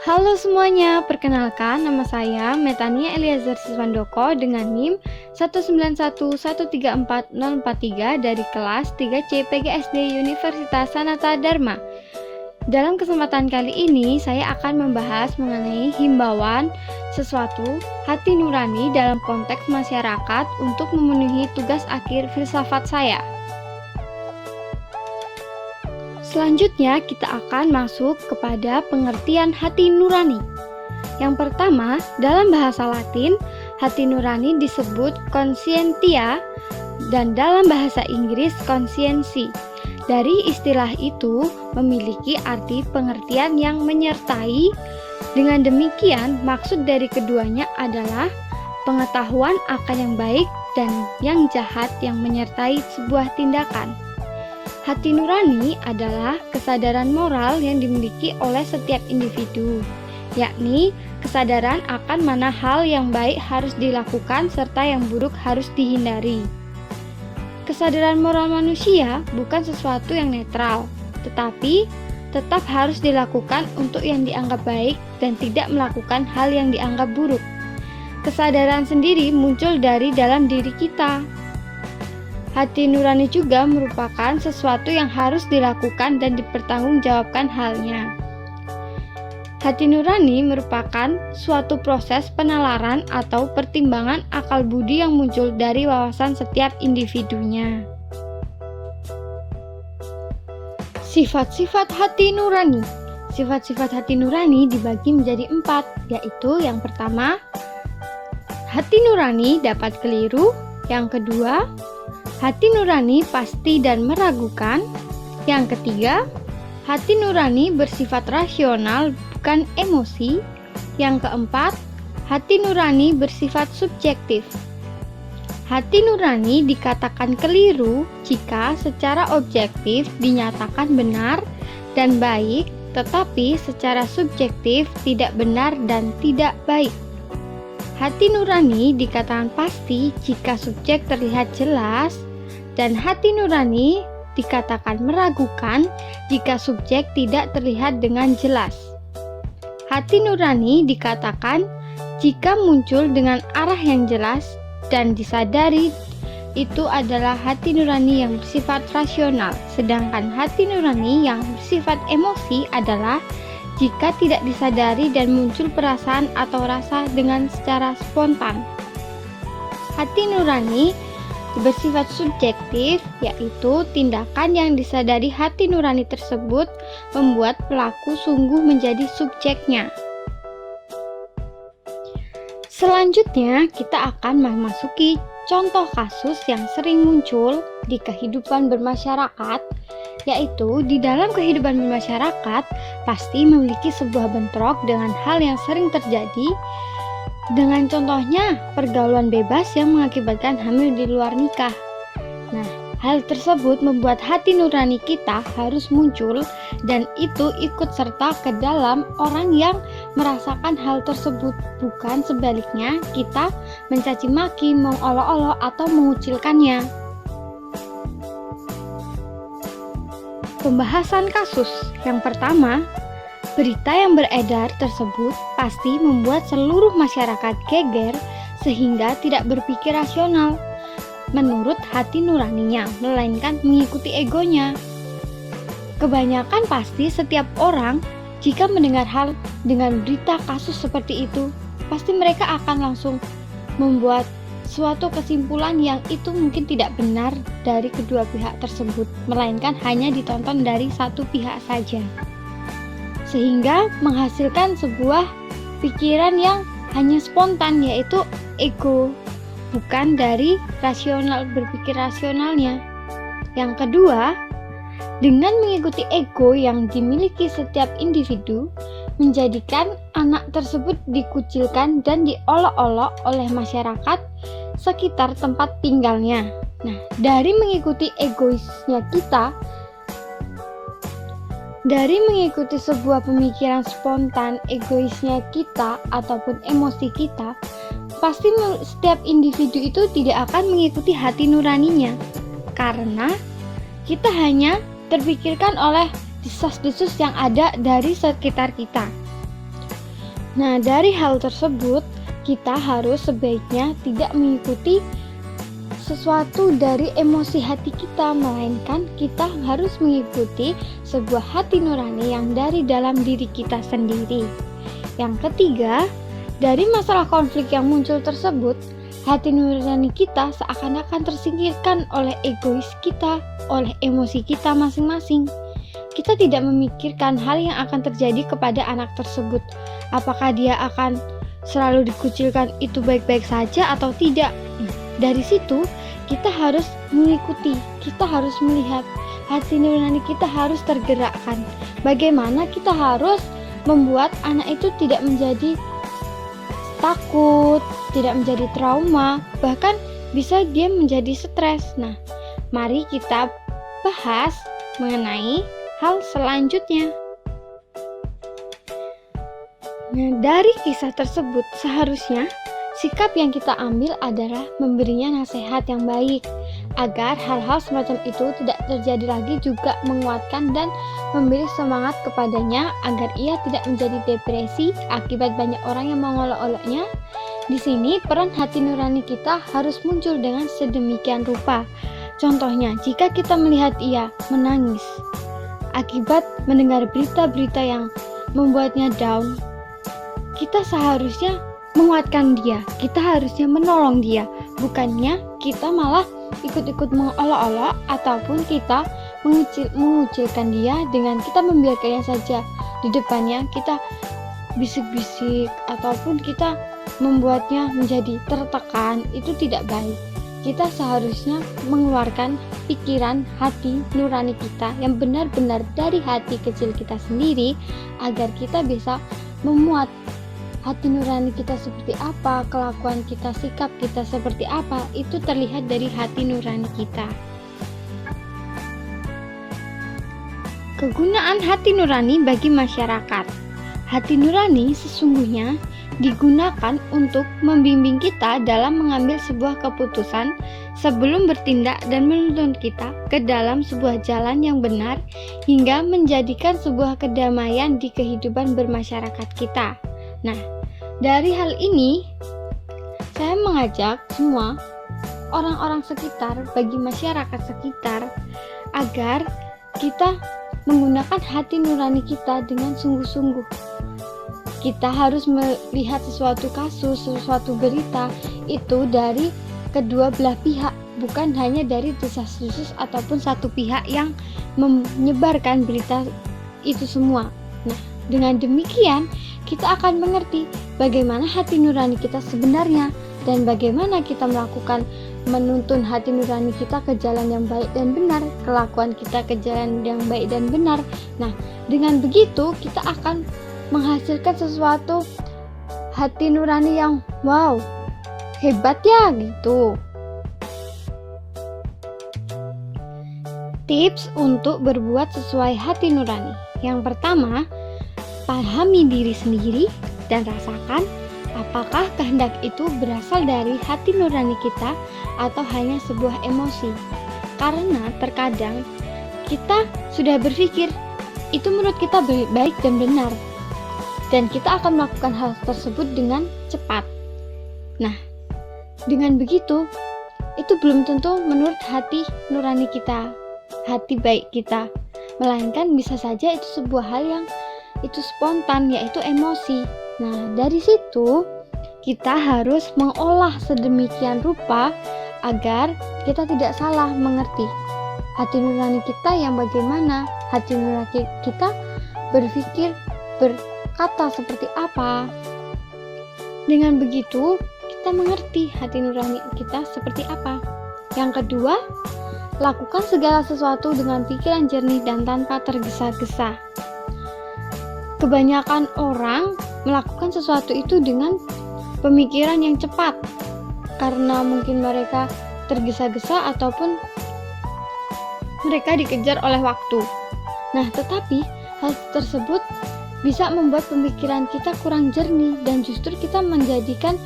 Halo semuanya, perkenalkan nama saya Metania Eliazar Siswandoko dengan NIM 191134043 dari kelas 3C PGSD Universitas Sanata Dharma. Dalam kesempatan kali ini, saya akan membahas mengenai himbauan sesuatu hati nurani dalam konteks masyarakat untuk memenuhi tugas akhir filsafat saya. Selanjutnya, kita akan masuk kepada pengertian hati nurani. Yang pertama, dalam bahasa Latin, hati nurani disebut conscientia dan dalam bahasa Inggris consciency. Dari istilah itu memiliki arti pengertian yang menyertai. Dengan demikian, maksud dari keduanya adalah pengetahuan akan yang baik dan yang jahat yang menyertai sebuah tindakan. Hati nurani adalah kesadaran moral yang dimiliki oleh setiap individu, yakni kesadaran akan mana hal yang baik harus dilakukan serta yang buruk harus dihindari. Kesadaran moral manusia bukan sesuatu yang netral, tetapi tetap harus dilakukan untuk yang dianggap baik dan tidak melakukan hal yang dianggap buruk. Kesadaran sendiri muncul dari dalam diri kita. Hati nurani juga merupakan sesuatu yang harus dilakukan dan dipertanggungjawabkan halnya. Hati nurani merupakan suatu proses penalaran atau pertimbangan akal budi yang muncul dari wawasan setiap individunya. Sifat-sifat hati nurani. Sifat-sifat hati nurani dibagi menjadi 4, yaitu yang pertama, hati nurani dapat keliru. Yang kedua, hati nurani pasti dan meragukan. Yang ketiga, hati nurani bersifat rasional bukan emosi. Yang keempat, hati nurani bersifat subjektif. Hati nurani dikatakan keliru jika secara objektif dinyatakan benar dan baik, tetapi secara subjektif tidak benar dan tidak baik. Hati nurani dikatakan pasti jika subjek terlihat jelas, dan hati nurani dikatakan meragukan jika subjek tidak terlihat dengan jelas. Hati nurani dikatakan jika muncul dengan arah yang jelas dan disadari itu adalah hati nurani yang bersifat rasional, sedangkan hati nurani yang bersifat emosi adalah jika tidak disadari dan muncul perasaan atau rasa dengan secara spontan. Hati nurani bersifat subjektif, yaitu tindakan yang disadari hati nurani tersebut membuat pelaku sungguh menjadi subjeknya. Selanjutnya, kita akan memasuki contoh kasus yang sering muncul di kehidupan bermasyarakat, yaitu di dalam kehidupan bermasyarakat pasti memiliki sebuah bentrok dengan hal yang sering terjadi. Dengan contohnya, pergaulan bebas yang mengakibatkan hamil di luar nikah. Nah, hal tersebut membuat hati nurani kita harus muncul dan itu ikut serta ke dalam orang yang merasakan hal tersebut. Bukan sebaliknya, kita mencaci maki, mengolok-olok atau mengucilkannya. Pembahasan kasus yang pertama, berita yang beredar tersebut pasti membuat seluruh masyarakat geger sehingga tidak berpikir rasional menurut hati nuraninya, melainkan mengikuti egonya. Kebanyakan pasti setiap orang jika mendengar hal dengan berita kasus seperti itu, pasti mereka akan langsung membuat suatu kesimpulan yang itu mungkin tidak benar dari kedua pihak tersebut, melainkan hanya ditonton dari satu pihak saja, sehingga menghasilkan sebuah pikiran yang hanya spontan, yaitu ego, bukan dari rasional, berpikir rasionalnya. Yang kedua, dengan mengikuti ego yang dimiliki setiap individu, menjadikan anak tersebut dikucilkan dan diolok-olok oleh masyarakat sekitar tempat tinggalnya. Nah, dari mengikuti egoisnya kita, dari mengikuti sebuah pemikiran spontan egoisnya kita ataupun emosi kita, pasti setiap individu itu tidak akan mengikuti hati nuraninya, karena kita hanya terpikirkan oleh desas-desus yang ada dari sekitar kita. Nah, dari hal tersebut, kita harus sebaiknya tidak mengikuti sesuatu dari emosi hati kita, melainkan kita harus mengikuti sebuah hati nurani yang dari dalam diri kita sendiri. Yang ketiga, dari masalah konflik yang muncul tersebut, hati nurani kita seakan-akan tersingkirkan oleh egois kita, oleh emosi kita masing-masing. Kita tidak memikirkan hal yang akan terjadi kepada anak tersebut. Apakah dia akan selalu dikucilkan itu baik-baik saja atau tidak? Dari situ, kita harus mengikuti, kita harus melihat, hati nurani kita harus tergerakkan. Bagaimana kita harus membuat anak itu tidak menjadi takut, tidak menjadi trauma, bahkan bisa dia menjadi stres. Nah, mari kita bahas mengenai hal selanjutnya. Nah, dari kisah tersebut seharusnya sikap yang kita ambil adalah memberinya nasihat yang baik agar hal-hal semacam itu tidak terjadi lagi, juga menguatkan dan memberi semangat kepadanya agar ia tidak menjadi depresi akibat banyak orang yang mengolok-oloknya. Di sini peran hati nurani kita harus muncul dengan sedemikian rupa. Contohnya, jika kita melihat ia menangis akibat mendengar berita-berita yang membuatnya down, kita seharusnya menguatkan dia, kita harusnya menolong dia, bukannya kita malah ikut-ikut mengolok-olok ataupun kita mengucilkan dia dengan kita membiarkannya saja. Di depannya kita bisik-bisik ataupun kita membuatnya menjadi tertekan, itu tidak baik. Kita seharusnya mengeluarkan pikiran hati nurani kita yang benar-benar dari hati kecil kita sendiri agar kita bisa memuat hati nurani kita seperti apa, kelakuan kita, sikap kita seperti apa, itu terlihat dari hati nurani kita. Kegunaan hati nurani bagi masyarakat. Hati nurani sesungguhnya digunakan untuk membimbing kita dalam mengambil sebuah keputusan sebelum bertindak dan menuntun kita ke dalam sebuah jalan yang benar hingga menjadikan sebuah kedamaian di kehidupan bermasyarakat kita. Nah, dari hal ini saya mengajak semua orang-orang sekitar, bagi masyarakat sekitar, agar kita menggunakan hati nurani kita dengan sungguh-sungguh. Kita harus melihat sesuatu kasus, sesuatu berita itu dari kedua belah pihak, bukan hanya dari desas-desus ataupun satu pihak yang menyebarkan berita itu semua. Nah, dengan demikian kita akan mengerti bagaimana hati nurani kita sebenarnya dan bagaimana kita melakukan menuntun hati nurani kita ke jalan yang baik dan benar, kelakuan kita ke jalan yang baik dan benar. Nah, dengan begitu kita akan menghasilkan sesuatu hati nurani yang wow, hebat ya gitu. Tips untuk berbuat sesuai hati nurani. Yang pertama, pahami diri sendiri dan rasakan apakah kehendak itu berasal dari hati nurani kita atau hanya sebuah emosi. Karena terkadang kita sudah berpikir itu menurut kita baik dan benar, dan kita akan melakukan hal tersebut dengan cepat. Nah, dengan begitu, itu belum tentu menurut hati nurani kita, hati baik kita, melainkan bisa saja itu sebuah hal yang itu spontan, yaitu emosi. Nah, dari situ kita harus mengolah sedemikian rupa agar kita tidak salah mengerti hati nurani kita yang bagaimana, hati nurani kita berpikir, berkata seperti apa. Dengan begitu kita mengerti hati nurani kita seperti apa. Yang kedua, lakukan segala sesuatu dengan pikiran jernih dan tanpa tergesa-gesa. Kebanyakan orang melakukan sesuatu itu dengan pemikiran yang cepat karena mungkin mereka tergesa-gesa ataupun mereka dikejar oleh waktu. Nah, tetapi hal tersebut bisa membuat pemikiran kita kurang jernih dan justru kita menjadikan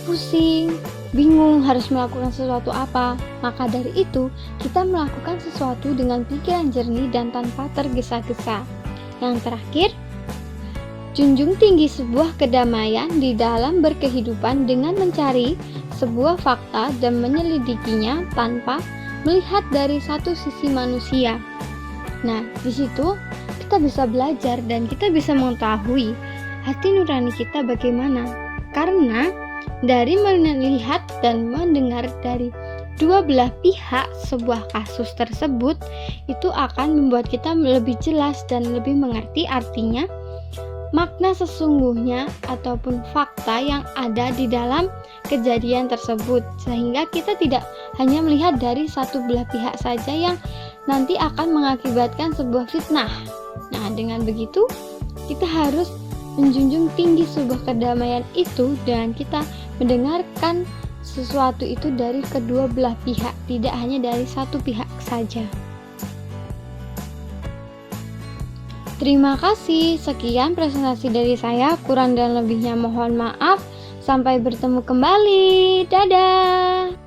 pusing, bingung harus melakukan sesuatu apa. Maka dari itu, kita melakukan sesuatu dengan pikiran jernih dan tanpa tergesa-gesa. Yang terakhir, Junjung tinggi sebuah kedamaian di dalam berkehidupan dengan mencari sebuah fakta dan menyelidikinya tanpa melihat dari satu sisi manusia. Nah, di situ kita bisa belajar dan kita bisa mengetahui hati nurani kita bagaimana. Karena dari melihat dan mendengar dari dua belah pihak sebuah kasus tersebut, itu akan membuat kita lebih jelas dan lebih mengerti artinya makna sesungguhnya ataupun fakta yang ada di dalam kejadian tersebut, sehingga kita tidak hanya melihat dari satu belah pihak saja yang nanti akan mengakibatkan sebuah fitnah. Nah, dengan begitu kita harus menjunjung tinggi sebuah kedamaian itu dengan kita mendengarkan sesuatu itu dari kedua belah pihak, tidak hanya dari satu pihak saja. Terima kasih, sekian presentasi dari saya, kurang dan lebihnya mohon maaf. Sampai bertemu kembali, dadah.